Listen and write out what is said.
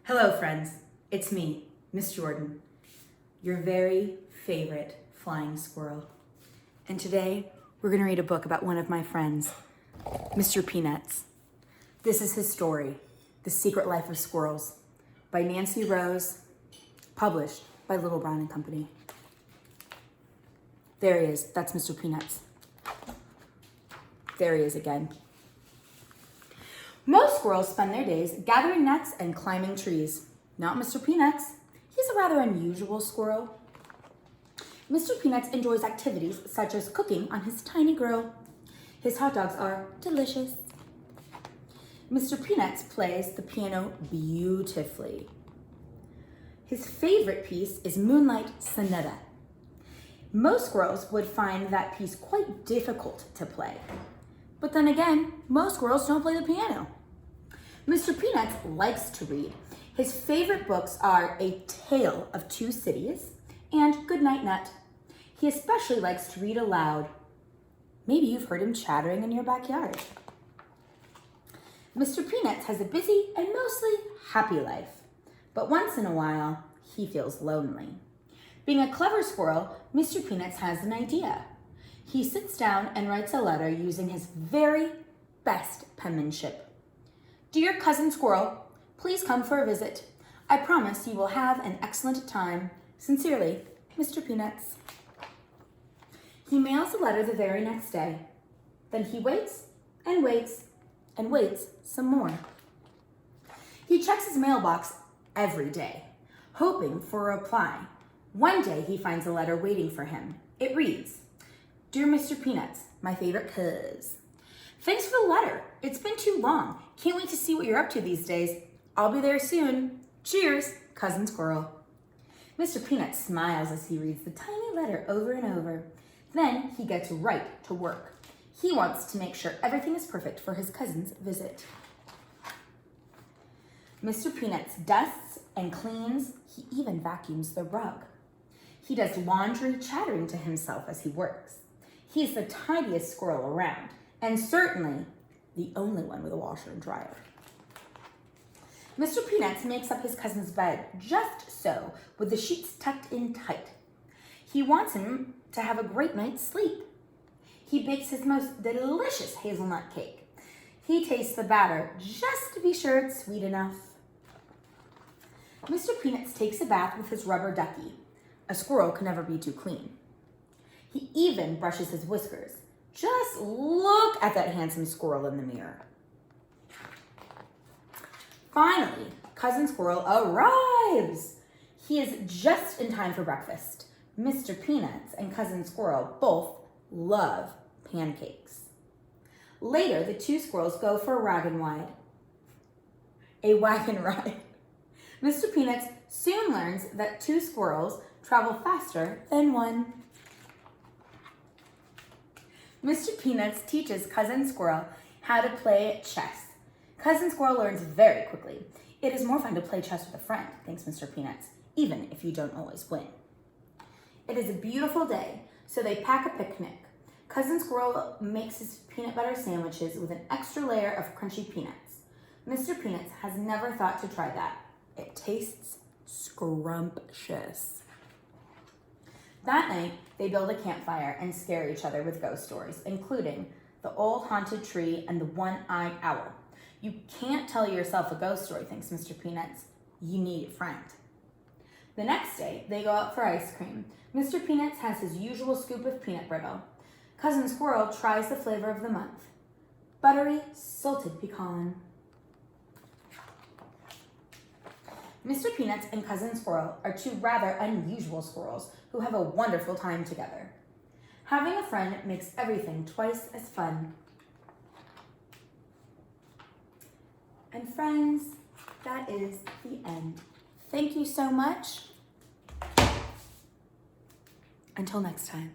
Hello friends, it's me, Miss Jordan, your very favorite flying squirrel. And today we're gonna read a book about one of my friends, Mr. Peanuts. This is his story, The Secret Life of Squirrels, by Nancy Rose, published by Little Brown and Company. There he is, that's Mr. Peanuts. There he is again. Most squirrels spend their days gathering nuts and climbing trees. Not Mr. Peanuts. He's a rather unusual squirrel. Mr. Peanuts enjoys activities such as cooking on his tiny grill. His hot dogs are delicious. Mr. Peanuts plays the piano beautifully. His favorite piece is Moonlight Sonata. Most squirrels would find that piece quite difficult to play. But then again, most squirrels don't play the piano. Mr. Peanuts likes to read. His favorite books are A Tale of Two Cities and Goodnight Nut. He especially likes to read aloud. Maybe you've heard him chattering in your backyard. Mr. Peanuts has a busy and mostly happy life, but once in a while, he feels lonely. Being a clever squirrel, Mr. Peanuts has an idea. He sits down and writes a letter using his very best penmanship. Dear Cousin Squirrel, please come for a visit. I promise you will have an excellent time. Sincerely, Mr. Peanuts. He mails the letter the very next day. Then he waits and waits and waits some more. He checks his mailbox every day, hoping for a reply. One day he finds a letter waiting for him. It reads, Dear Mr. Peanuts, my favorite cuz. Thanks for the letter. It's been too long. Can't wait to see what you're up to these days. I'll be there soon. Cheers, Cousin Squirrel. Mr. Peanuts smiles as he reads the tiny letter over and over. Then he gets right to work. He wants to make sure everything is perfect for his cousin's visit. Mr. Peanuts dusts and cleans. He even vacuums the rug. He does laundry, chattering to himself as he works. He's the tiniest squirrel around, and certainly the only one with a washer and dryer. Mr. Peanuts makes up his cousin's bed just so, with the sheets tucked in tight. He wants him to have a great night's sleep. He bakes his most delicious hazelnut cake. He tastes the batter just to be sure it's sweet enough. Mr. Peanuts takes a bath with his rubber ducky. A squirrel can never be too clean. He even brushes his whiskers. Just look at that handsome squirrel in the mirror. Finally, Cousin Squirrel arrives. He is just in time for breakfast. Mr. Peanuts and Cousin Squirrel both love pancakes. Later, the two squirrels go for a wagon ride. Mr. Peanuts soon learns that two squirrels travel faster than one. Mr. Peanuts teaches Cousin Squirrel how to play chess. Cousin Squirrel learns very quickly. It is more fun to play chess with a friend, thinks Mr. Peanuts, even if you don't always win. It is a beautiful day, so they pack a picnic. Cousin Squirrel makes his peanut butter sandwiches with an extra layer of crunchy peanuts. Mr. Peanuts has never thought to try that. It tastes scrumptious. That night, they build a campfire and scare each other with ghost stories, including the old haunted tree and the one-eyed owl. You can't tell yourself a ghost story, thinks Mr. Peanuts. You need a friend. The next day, they go out for ice cream. Mr. Peanuts has his usual scoop of peanut brittle. Cousin Squirrel tries the flavor of the month, buttery salted pecan. Mr. Peanuts and Cousin Squirrel are two rather unusual squirrels who have a wonderful time together. Having a friend makes everything twice as fun. And friends, that is the end. Thank you so much. Until next time.